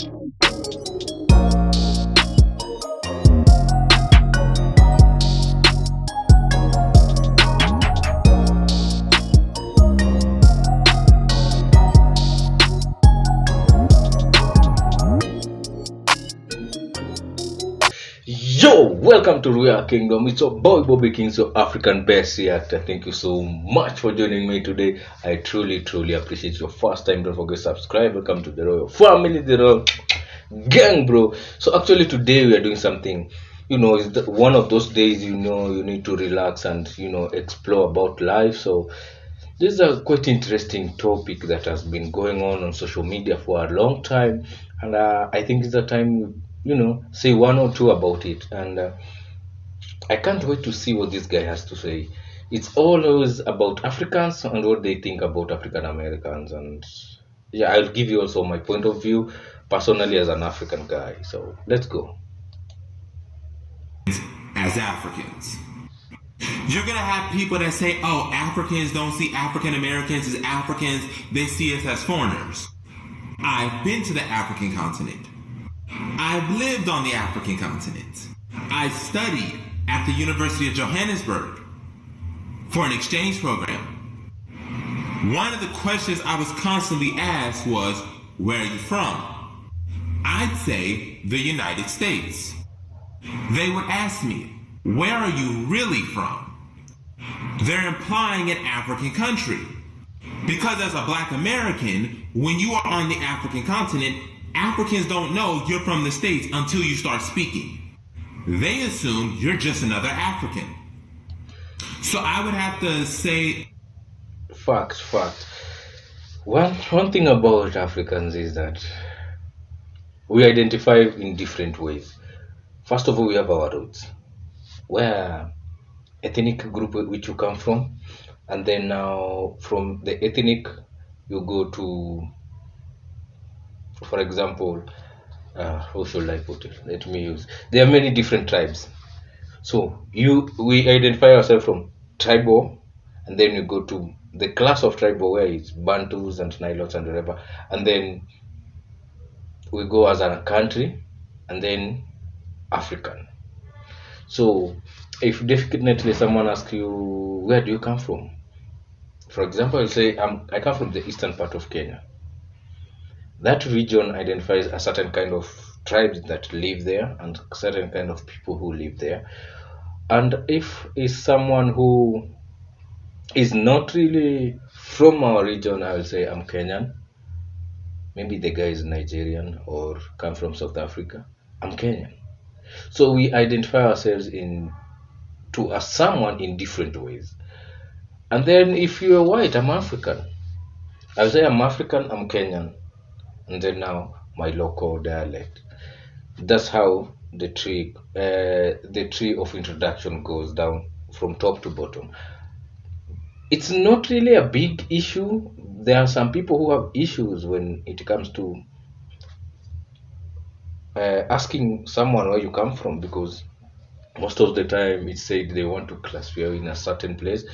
Yo, welcome to Royal Kingdom. It's your boy Bobby King, so African best reactor. Thank you so much for joining me today. I truly appreciate your first time. Don't forget to subscribe. Welcome to the Royal family, the Royal gang, bro. So actually today we are doing something. It's one of those days. You need to relax and explore about life. So this is a quite interesting topic that has been going on social media for a long time, and I think it's the time say one or two about it. And I can't wait to see what this guy has to say. It's always about Africans and what they think about African Americans, and yeah, I'll give you also my point of view personally as an African guy. So let's go. As Africans. You're gonna have people that say, oh, Africans don't see African Americans as Africans, they see us as foreigners. I've been to the African continent. I've lived on the African continent. I studied at the University of Johannesburg for an exchange program. One of the questions I was constantly asked was, where are you from? I'd say the United States. They would ask me, where are you really from? They're implying an African country. Because as a black American, when you are on the African continent, Africans don't know you're from the States until you start speaking. They assume you're just another African. So I would have to say, Fact. One thing about Africans is that we identify in different ways. First of all, we have our roots, where ethnic group which you come from, and then now from the ethnic you go to, for example, how should I put it? Let me use. There are many different tribes. So we identify ourselves from tribal, and then you go to the class of tribal where it's Bantus and Nilots and whatever, and then we go as a country, and then African. So if definitely someone asks you where do you come from, for example, I'll say I come from the eastern part of Kenya. That region identifies a certain kind of tribes that live there and certain kind of people who live there. And if is someone who is not really from our region, I will say I'm Kenyan. Maybe the guy is Nigerian or come from South Africa. I'm Kenyan. So we identify ourselves in to as someone in different ways. And then if you're white, I'm African. I will say I'm African, I'm Kenyan, and then now my local dialect. That's how the tree of introduction goes down from top to bottom. It's not really a big issue. There are some people who have issues when it comes to asking someone where you come from, because most of the time it's said they want to classify you in a certain place,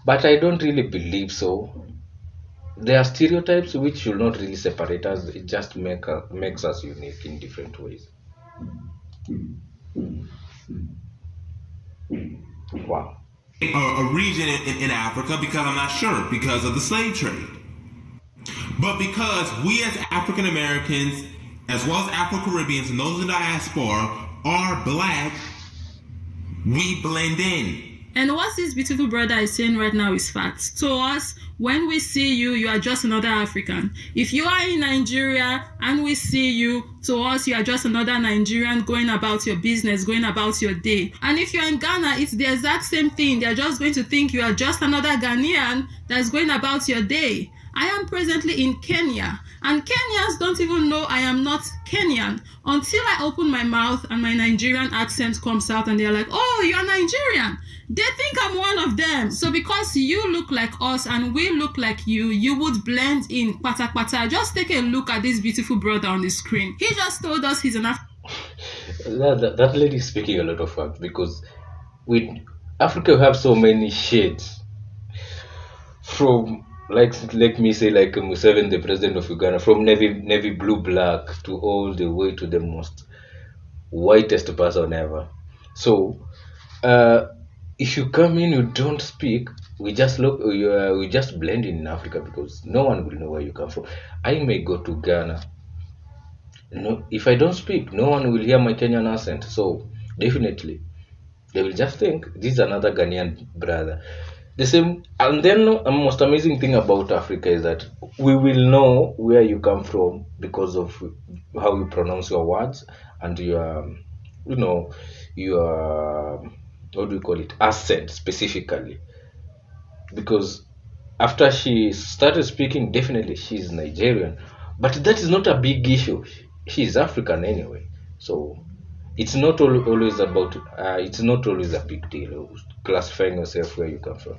but I don't really believe so. There are stereotypes which should not really separate us. It just makes us unique in different ways. Wow. a region in Africa because I'm not sure, because of the slave trade. But because we as African Americans, as well as Afro Caribbeans and those in the diaspora, are black, we blend in. And what this beautiful brother is saying right now is facts. To us, when we see you, you are just another African. If you are in Nigeria and we see you, to us, you are just another Nigerian going about your business, going about your day. And if you're in Ghana, it's the exact same thing. They're just going to think you are just another Ghanaian that's going about your day. I am presently in Kenya, and Kenyans don't even know I am not Kenyan until I open my mouth and my Nigerian accent comes out and they're like, oh, you're Nigerian. They think I'm one of them. So because you look like us and we look like you would blend in. Pata pata. Just take a look at this beautiful brother on the screen. He just told us he's an That lady is speaking a lot of facts, because with Africa we have so many shades, from Let me say, like Museveni, the president of Uganda, from navy blue black to all the way to the most whitest person ever. So, uh, if you come in, you don't speak. We just blend in Africa because no one will know where you come from. I may go to Ghana. No, if I don't speak, no one will hear my Kenyan accent. So definitely, they will just think this is another Ghanaian brother. The same, and then the most amazing thing about Africa is that we will know where you come from because of how you pronounce your words and your, you know, your what do you call it, accent specifically. Because after she started speaking, definitely she's Nigerian, but that is not a big issue. She's African anyway, so always about. It's not always a big deal classifying yourself where you come from.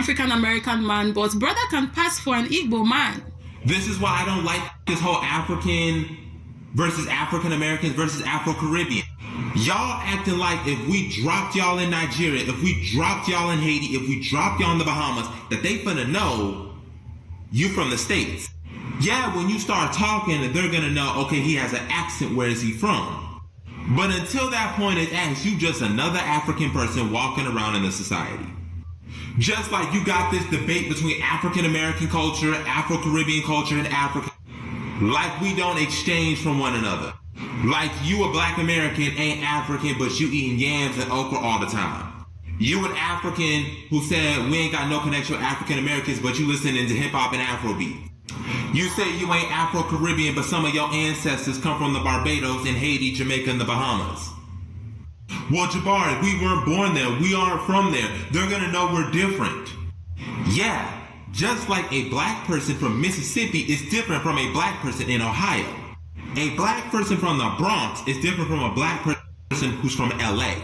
African American man, but brother can pass for an Igbo man. This is why I don't like this whole African versus African Americans versus Afro Caribbean. Y'all acting like if we dropped y'all in Nigeria, if we dropped y'all in Haiti, if we dropped y'all in the Bahamas, that they finna know you from the States. Yeah, when you start talking, they're gonna know, okay, he has an accent, where is he from? But until that point is asked, you just another African person walking around in the society. Just like you got this debate between African American culture, Afro Caribbean culture, and African. Like we don't exchange from one another. Like you a black American ain't African, but you eating yams and okra all the time. You an African who said we ain't got no connection with African Americans, but you listening to hip hop and Afrobeat. You say you ain't Afro Caribbean, but some of your ancestors come from the Barbados and Haiti, Jamaica, and the Bahamas. Well, Jabari, we weren't born there. We aren't from there. They're gonna know we're different. Yeah, just like a black person from Mississippi is different from a black person in Ohio. A black person from the Bronx is different from a black person who's from LA.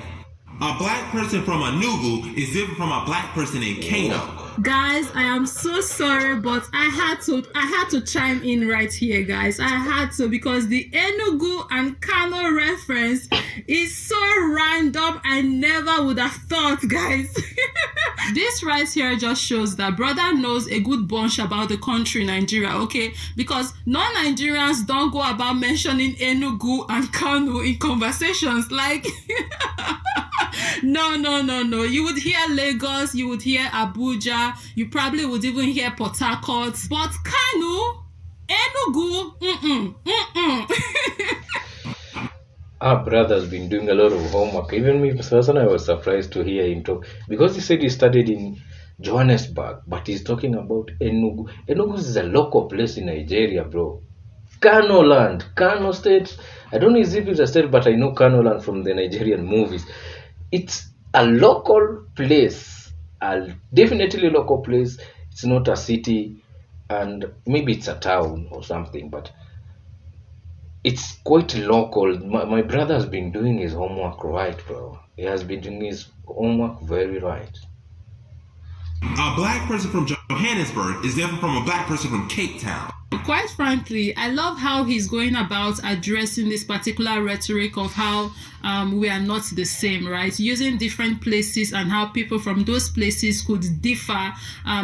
A black person from Enugu is different from a black person in Kano. Guys, I am so sorry, but I had to chime in right here, guys. I had to, because the Enugu and Kano reference is so random. I never would have thought, guys. This right here just shows that brother knows a good bunch about the country Nigeria, okay? Because non-Nigerians don't go about mentioning Enugu and Kano in conversations. Like, no. You would hear Lagos, you would hear Abuja, you probably would even hear Port Harcourt, but Kano, Enugu, Our brother's been doing a lot of homework. Even me personally, I was surprised to hear him talk because he said he studied in Johannesburg, but he's talking about Enugu. Enugu is a local place in Nigeria, bro. Kano land, Kano state. I don't know if it's a state, but I know Kano land from the Nigerian movies. It's a local place, definitely a local place. It's not a city, and maybe it's a town or something, but it's quite local. My brother has been doing his homework right, bro. He has been doing his homework very right. A black person from Johannesburg is different from a black person from Cape Town. Quite frankly, I love how he's going about addressing this particular rhetoric of how we are not the same, right? Using different places and how people from those places could differ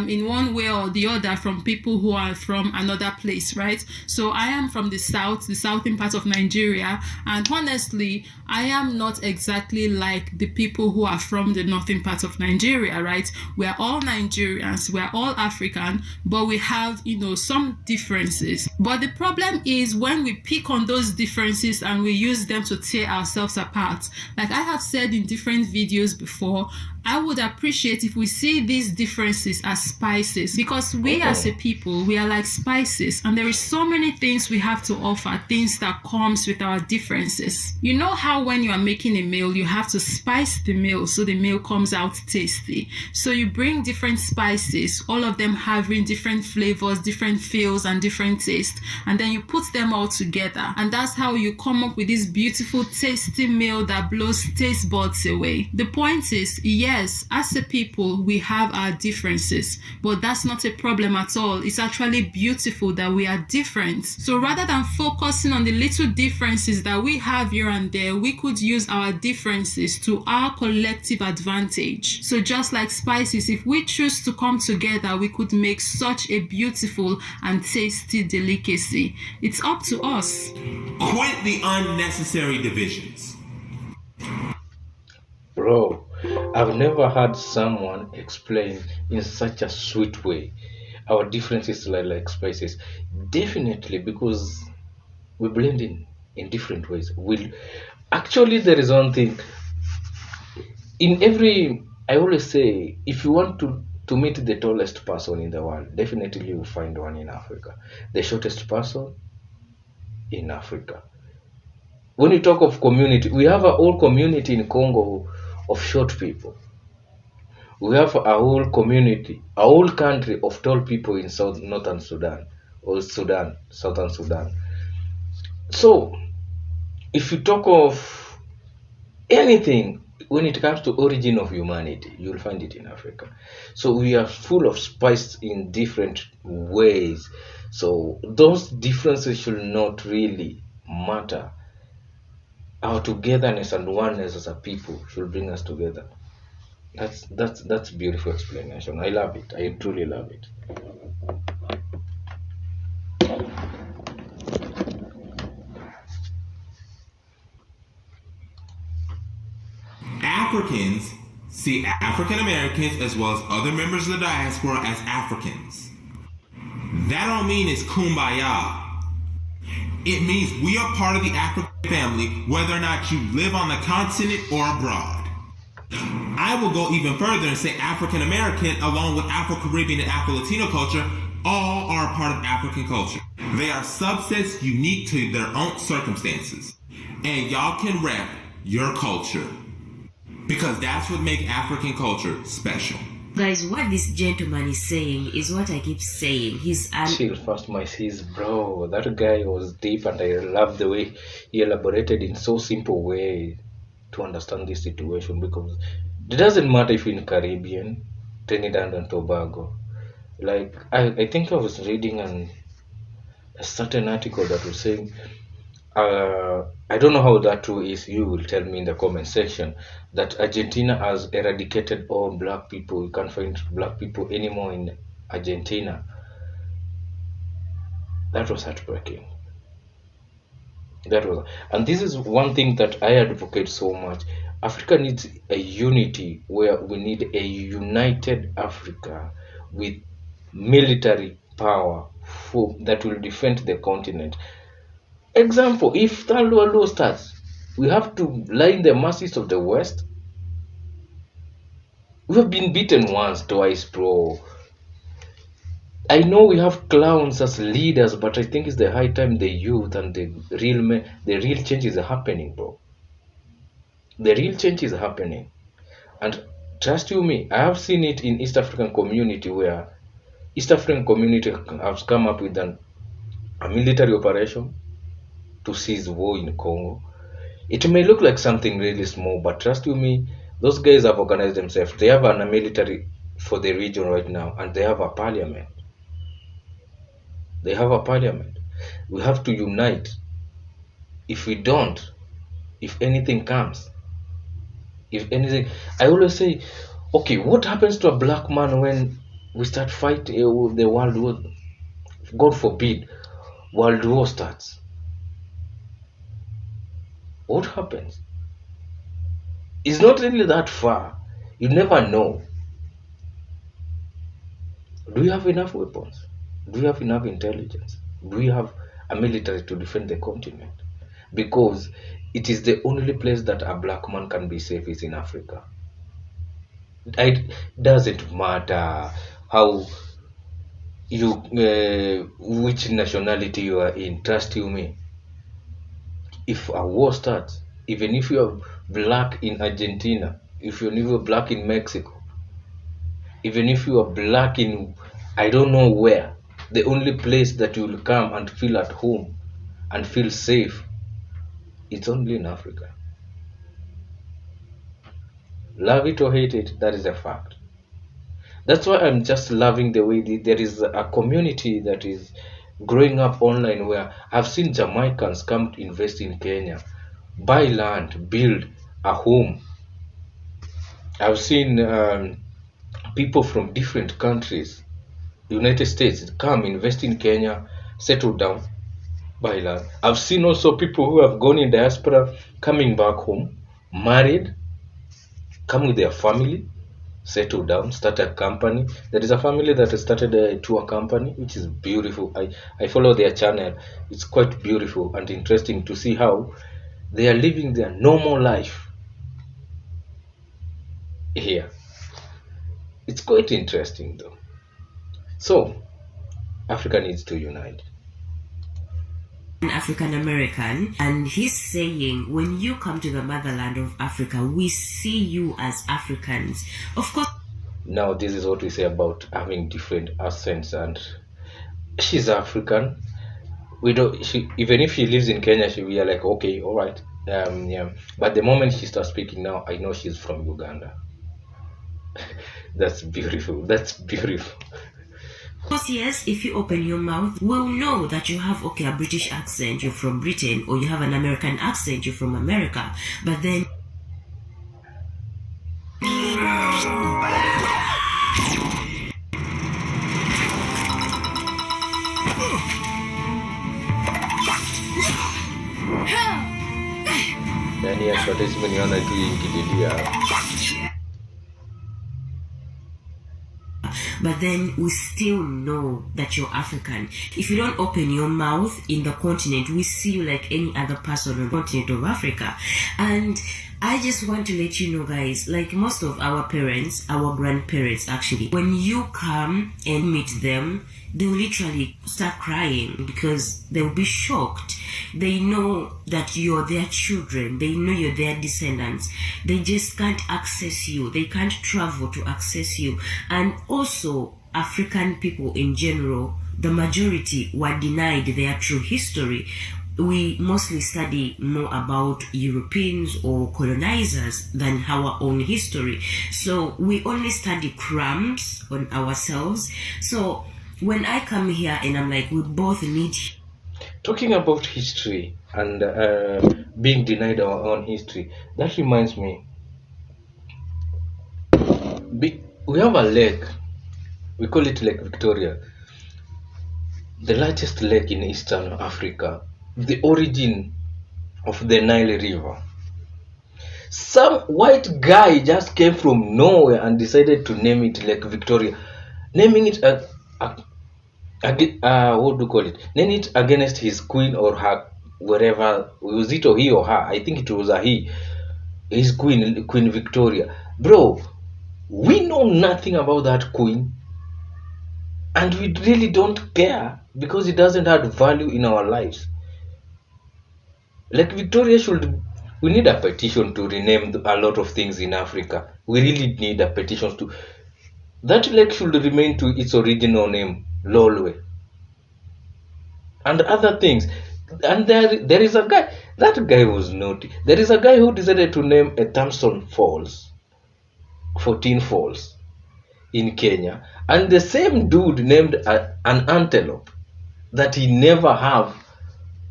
in one way or the other from people who are from another place, right? So I am from the southern part of Nigeria, and honestly, I am not exactly like the people who are from the northern part of Nigeria, right? We are all Nigerians, we are all African, but we have, some differences. But the problem is when we pick on those differences and we use them to tear ourselves apart. Like I have said in different videos before, I would appreciate if we see these differences as spices, because we as a people, we are like spices, and there is so many things we have to offer, things that comes with our differences. You know how when you are making a meal, you have to spice the meal so the meal comes out tasty. So you bring different spices, all of them having different flavors, different feels, and different tastes, and then you put them all together, and that's how you come up with this beautiful tasty meal that blows taste buds away. The point is, yes, as a people we have our differences, but that's not a problem at all. It's actually beautiful that we are different. So rather than focusing on the little differences that we have here and there, we could use our differences to our collective advantage. So just like spices, if we choose to come together, we could make such a beautiful and tasty delicacy. It's up to us. Quit the unnecessary divisions. Bro, I've never had someone explain in such a sweet way our differences like spices. Definitely, because we blend in different ways. Actually, there is one thing in every. I always say, if you want to meet the tallest person in the world, definitely you will find one in Africa. The shortest person in Africa. When you talk of community, we have a whole community in Congo of short people. We have a whole community, a whole country of tall people in northern Sudan or southern Sudan. So, if you talk of anything when it comes to origin of humanity, you'll find it in Africa. So we are full of spice in different ways. So those differences should not really matter. Our togetherness and oneness as a people should bring us together. That's beautiful explanation. I love it. I truly love it. Africans see African Americans as well as other members of the diaspora as Africans. That don't mean it's kumbaya. It means we are part of the African family, whether or not you live on the continent or abroad. I will go even further and say African American, along with Afro-Caribbean and Afro-Latino culture, all are part of African culture. They are subsets unique to their own circumstances. And y'all can rep your culture, because that's what makes African culture special. Guys, what this gentleman is saying is what I keep saying. Chill first, my sis, bro. That guy was deep, and I love the way he elaborated in so simple way to understand this situation, because it doesn't matter if you're in Caribbean, Trinidad and Tobago. Like I think I was reading a certain article that was saying, I don't know how that true is. You will tell me in the comment section that Argentina has eradicated all black people. You can't find black people anymore in Argentina. That was heartbreaking. And this is one thing that I advocate so much. Africa needs a unity, where we need a united Africa with military power that will defend the continent. Example, if Talua starts, we have to line the masses of the West. We have been beaten once, twice, bro. I know we have clowns as leaders, but I think it's the high time the youth and the real change is happening, bro. The real change is happening. And trust you me, I have seen it in East African community, where East African community has come up with a military operation to seize war in Congo. It may look like something really small, but trust you me, those guys have organized themselves. They have a military for the region right now, and they have a parliament. We have to unite. If we don't, if anything comes, I always say, okay, what happens to a black man when we start fighting the world war? God forbid, world war starts. What happens? It's not really that far. You never know. Do we have enough weapons? Do we have enough intelligence? Do we have a military to defend the continent? Because it is the only place that a black man can be safe is in Africa. It doesn't matter how which nationality you are in. Trust you me. If a war starts, even if you are black in Argentina, if you're black in Mexico, even if you are black in I don't know where, The only place that you will come and feel at home and feel safe, it's only in Africa. Love it or hate it, that is a fact. That's why I'm just loving the way there is a community that is growing up online where I've seen Jamaicans come to invest in Kenya, buy land, build a home. I've seen people from different countries, United States, come invest in Kenya, settle down, buy land. I've seen also people who have gone in diaspora coming back home, married, come with their family, settle down, start a company. There is a family that has started a tour company, which is beautiful. I follow their channel. It's quite beautiful and interesting to see how they are living their normal life here. It's quite interesting though. So, Africa needs to unite. An African American, and he's saying, when you come to the motherland of Africa, we see you as Africans. Of course. Now, this is what we say about having different accents, and she's African. We don't. Even if she lives in Kenya, we are like, okay, all right, yeah. But the moment she starts speaking now, I know she's from Uganda. That's beautiful. That's beautiful. Of course, yes, if you open your mouth, we'll know that you have, okay, a British accent, you're from Britain, or you have an American accent, you're from America. But then... Yani advertisement niona tu ingililia. But then we still know that you're African. If you don't open your mouth in the continent, we see you like any other person on the continent of Africa. And I just want to let you know, guys, like most of our parents, our grandparents actually, when you come and meet them, they'll literally start crying because they'll be shocked. They know that you're their children. They know you're their descendants. They just can't access you. They can't travel to access you. And also, African people in general, the majority were denied their true history. We mostly study more about Europeans or colonizers than our own history. So we only study crumbs on ourselves. So when I come here and I'm like, we both need... Talking about history and being denied our own history, that reminds me. We have a lake. We call it Lake Victoria. The largest lake in Eastern Africa. The origin of the Nile River. Some white guy just came from nowhere and decided to name it Lake Victoria. Naming it what do you call it? Name it against his queen or her, wherever. Was it or he or her? I think it was a he. His queen, Queen Victoria. Bro, we know nothing about that queen. And we really don't care because it doesn't add value in our lives. Like Victoria we need a petition to rename a lot of things in Africa. We really need a petition to, that lake should remain to its original name, Lolwe. And other things. And there is a guy, that guy was naughty. There is a guy who decided to name a Thompson Falls, 14 Falls in Kenya. And the same dude named an antelope that he never have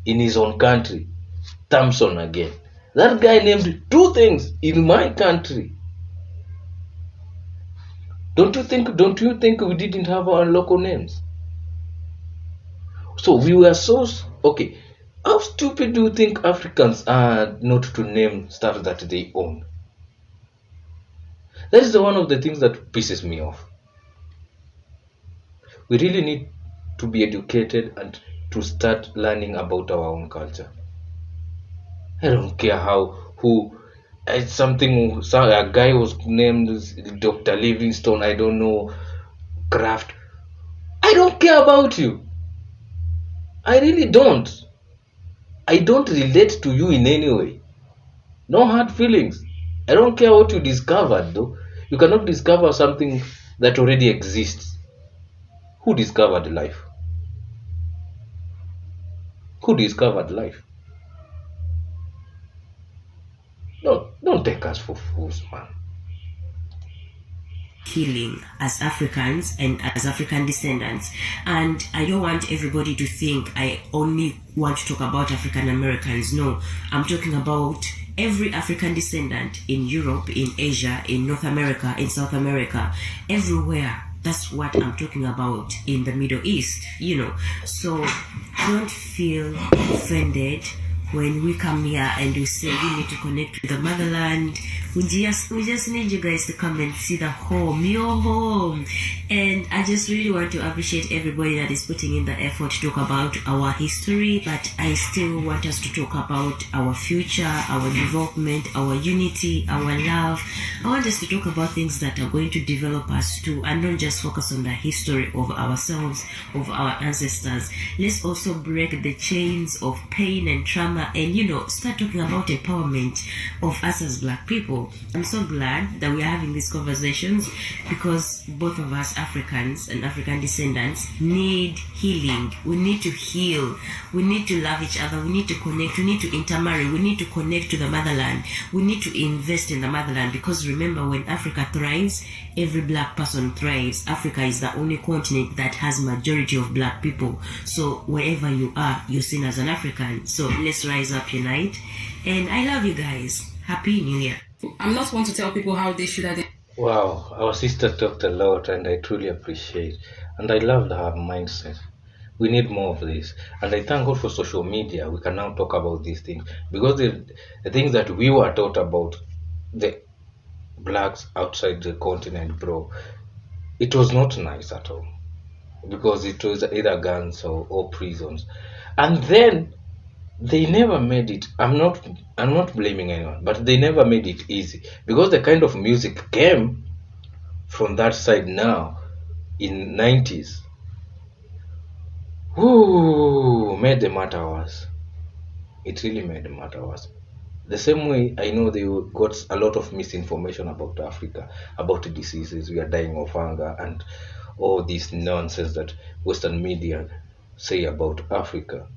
in his own country, Thompson again. That guy named two things in my country. Don't you think we didn't have our local names? So we were so okay. How stupid do you think Africans are not to name stuff that they own? That is one of the things that pisses me off. We really need to be educated and to start learning about our own culture. I don't care it's something, a guy was named Dr. Livingstone, I don't know, Kraft. I don't care about you. I really don't. I don't relate to you in any way. No hard feelings. I don't care what you discovered though. You cannot discover something that already exists. Who discovered life? who discovered life. Don't take us for fools, man. Healing as Africans and as African descendants. And I don't want everybody to think I only want to talk about African Americans. No, I'm talking about every African descendant in Europe, in Asia, in North America, in South America, everywhere. That's what I'm talking about in the Middle East, So don't feel offended when we come here and we say we need to connect with the motherland. We just need you guys to come and see the home, your home. And I just really want to appreciate everybody that is putting in the effort to talk about our history, but I still want us to talk about our future, our development, our unity, our love. I want us to talk about things that are going to develop us too, and not just focus on the history of ourselves, of our ancestors. Let's also break the chains of pain and trauma and, start talking about empowerment of us as Black people. I'm so glad that we are having these conversations because both of us, Africans and African descendants, need healing. We need to heal. We need to love each other. We need to connect. We need to intermarry. We need to connect to the motherland. We need to invest in the motherland because remember, when Africa thrives, every Black person thrives. Africa is the only continent that has majority of Black people. So wherever you are, you're seen as an African. So let's rise up, unite. And I love you guys. Happy New Year. I'm not one to tell people how they should identify. Wow, our sister talked a lot and I truly appreciate. And I love her mindset. We need more of this. And I thank God for social media. We can now talk about these things. Because the things that we were taught about the blacks outside the continent, bro, it was not nice at all. Because it was either guns or prisons. And then they never made it. I'm not blaming anyone, but they never made it easy because the kind of music came from that side now in 90s. Whoo, made the matter worse. It really made the matter worse. The same way I know they got a lot of misinformation about Africa, about the diseases, we are dying of hunger, and all this nonsense that Western media say about Africa.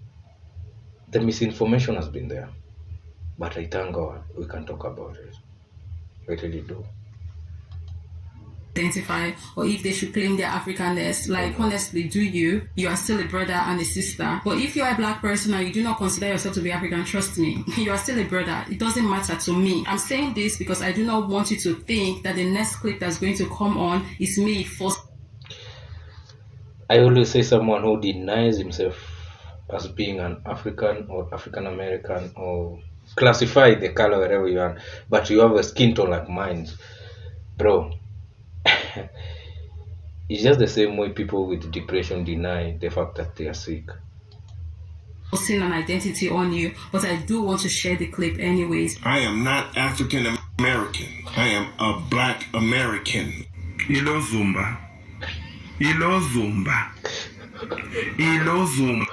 The misinformation has been there, but I thank God we can talk about it. I really do. Identify or if they should claim their Africanness. Like, honestly, you are still a brother and a sister. But if you are a Black person and you do not consider yourself to be African, trust me, you are still a brother. It doesn't matter to me. I'm saying this because I do not want you to think that the next clip that's going to come on is me forced. I always say someone who denies himself as being an African or African American, or classify the color wherever you want, but you have a skin tone like mine, bro. It's just the same way people with depression deny the fact that they are sick. Forcing an identity on you, but I do want to share the clip anyways. I am not African American. I am a Black American. Ilo Zumba. Ilo Zumba. Ilo Zumba.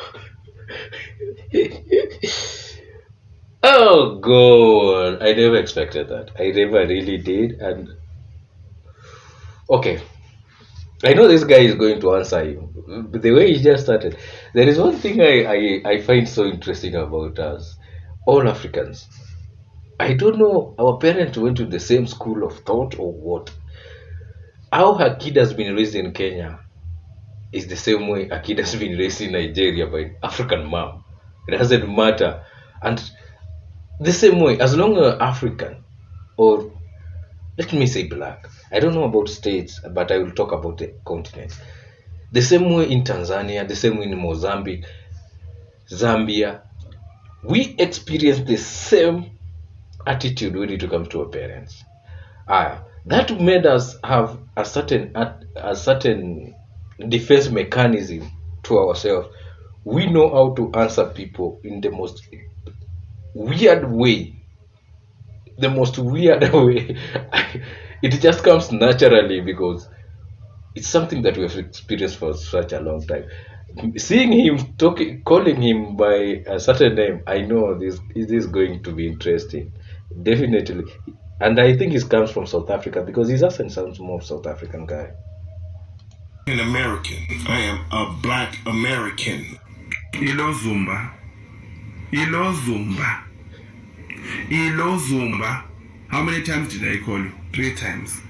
Oh God, I never expected that. I never really did. And okay, I know this guy is going to answer you. But the way he just started, there is one thing I find so interesting about us, all Africans. I don't know, our parents went to the same school of thought or what. How a kid has been raised in Kenya is the same way a kid has been raised in Nigeria by an African mom. It doesn't matter. And the same way, as long as African, or let me say Black, I don't know about states, but I will talk about the continent. The same way in Tanzania, the same way in Mozambique, Zambia, we experience the same attitude when it comes to our parents. That made us have a certain defense mechanism to ourselves. We know how to answer people in the most weird way. The most weird way. It just comes naturally because it's something that we have experienced for such a long time. Seeing him calling him by a certain name, I know this is going to be interesting. Definitely. And I think it comes from South Africa because his accent sounds more South African guy. An American. I am a Black American. Ilo Zumba. Ilo Zumba. Ilo Zumba. How many times did I call you? 3 times.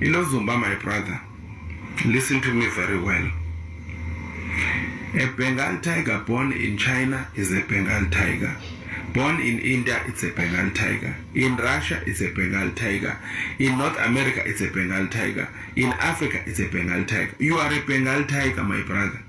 Ilo Zumba, my brother. Listen to me very well. A Bengal tiger born in China is a Bengal tiger. Born in India, it's a Bengal tiger. In Russia, it's a Bengal tiger. In North America, it's a Bengal tiger. In Africa, it's a Bengal tiger. You are a Bengal tiger, my brother.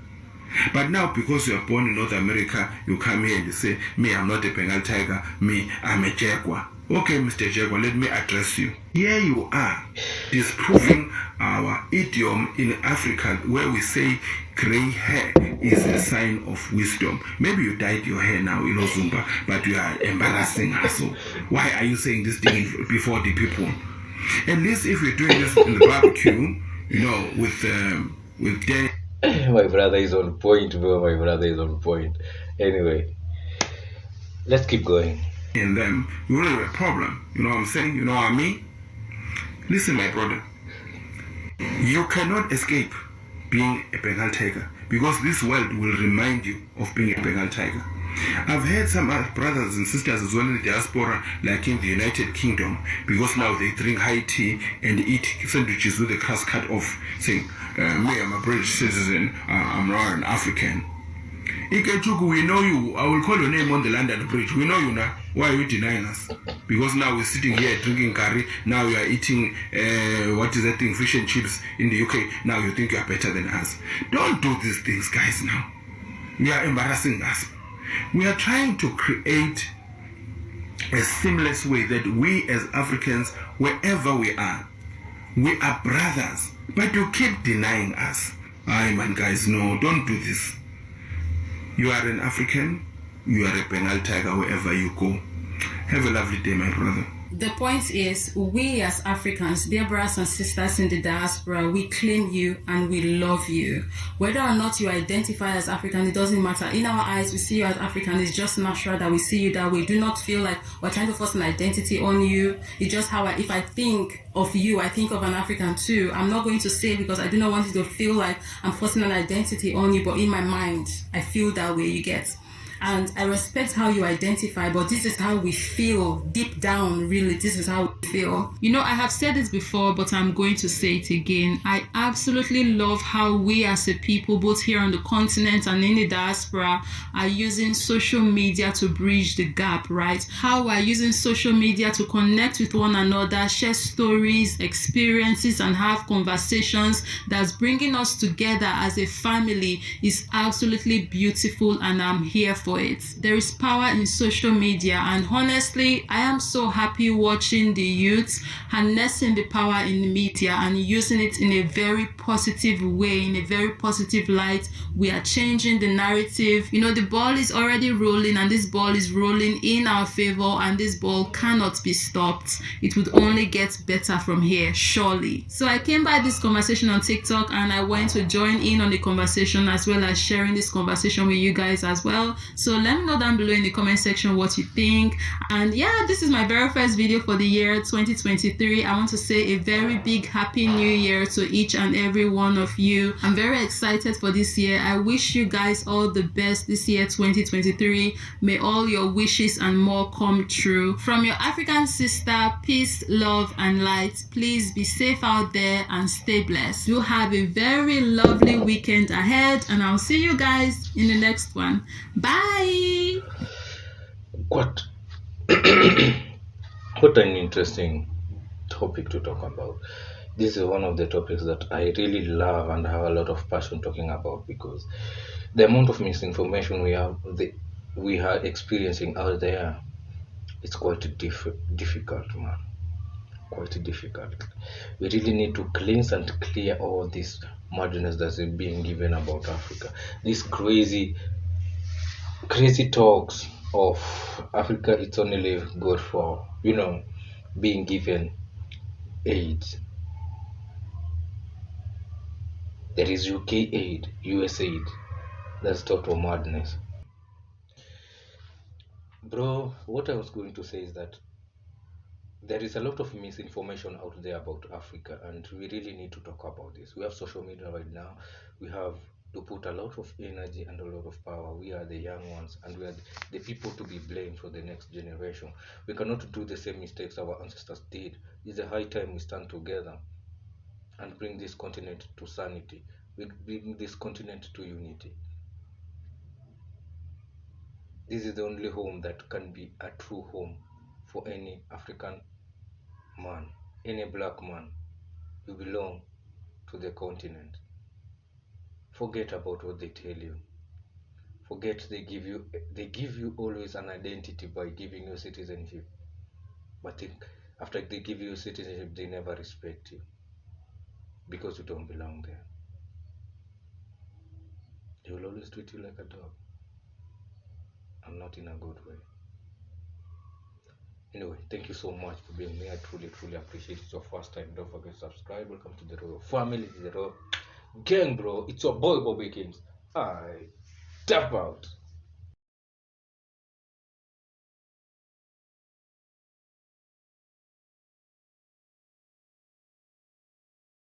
But now, because you are born in North America, you come here and you say, me, I'm not a Bengal tiger. Me, I'm a jaguar. Okay, Mr. Jaguar, let me address you. Here you are, disproving our idiom in Africa where we say gray hair is a sign of wisdom. Maybe you dyed your hair now, Zumba, but you are embarrassing us. So why are you saying this thing before the people? At least if you're doing this in the barbecue, with Danny. My brother is on point, bro. My brother is on point. Anyway, let's keep going. And them, you will have a problem. You know what I'm saying? You know what I mean? Listen, my brother. You cannot escape being a Bengal tiger because this world will remind you of being a Bengal tiger. I've heard some brothers and sisters as well in the diaspora, like in the United Kingdom, because now they drink high tea and eat sandwiches with the crust cut off, saying, me, I'm a British citizen, I'm not an African. Ikechuku, we know you. I will call your name on the London Bridge. We know you now. Why are you denying us? Because now we're sitting here drinking curry. Now you are eating, what is that thing, fish and chips in the UK. Now you think you are better than us. Don't do these things, guys, now. You are embarrassing us. We are trying to create a seamless way that we as Africans, wherever we are brothers. But you keep denying us. Aye, man, guys, no, don't do this. You are an African, you are a Bengal tiger wherever you go. Have a lovely day, my brother. The point is, we as Africans, dear brothers and sisters in the diaspora, we claim you and we love you. Whether or not you identify as African, it doesn't matter. In our eyes, we see you as African. It's just natural that we see you that way. Do not feel like we're trying to force an identity on you. It's just how if I think of you, I think of an African too. I'm not going to say because I do not want you to feel like I'm forcing an identity on you, but in my mind, I feel that way, you get. And I respect how you identify, but this is how we feel deep down, really. This is how we feel. You know, I have said this before, but I'm going to say it again. I absolutely love how we as a people, both here on the continent and in the diaspora, are using social media to bridge the gap, right? How we're using social media to connect with one another, share stories, experiences, and have conversations that's bringing us together as a family is absolutely beautiful, and I'm here for it. There is power in social media, and honestly, I am so happy watching the youth harnessing the power in the media and using it in a very positive way, in a very positive light. We are changing the narrative. You know, the ball is already rolling, and this ball is rolling in our favor, and this ball cannot be stopped. It would only get better from here, surely. So I came by this conversation on TikTok, and I went to join in on the conversation as well as sharing this conversation with you guys as well. So let me know down below in the comment section what you think. And yeah, this is my very first video for the year 2023. I want to say a very big happy new year to each and every one of you. I'm very excited for this year. I wish you guys all the best this year 2023. May all your wishes and more come true. From your African sister, peace, love, and light. Please be safe out there and stay blessed. You have a very lovely weekend ahead, and I'll see you guys in the next one. Bye. What what an interesting topic to talk about. This is one of the topics that I really love and have a lot of passion talking about, because the amount of misinformation we are experiencing out there, it's quite difficult, man. Quite difficult. We really need to cleanse and clear all this madness that's being given about Africa. These crazy talks of Africa, it's only good for, being given aid. There is UK aid, US aid. That's total madness. Bro, what I was going to say is that there is a lot of misinformation out there about Africa, and we really need to talk about this. We have social media right now. We have to put a lot of energy and a lot of power. We are the young ones, and we are the people to be blamed for the next generation. We cannot do the same mistakes our ancestors did. It's a high time we stand together and bring this continent to sanity. We bring this continent to unity. This is the only home that can be a true home for any African man, any black man. You belong to the continent. Forget about what they tell you. Forget they give you always an identity by giving you citizenship. But after they give you citizenship, they never respect you because you don't belong there. They will always treat you like a dog, and not in a good way. Anyway, thank you so much for being here. I truly appreciate it. It's your first time. Don't forget to subscribe. Welcome to the Royal Family, the Royal Gang, bro. It's your boy Bobby Kings. I tap out.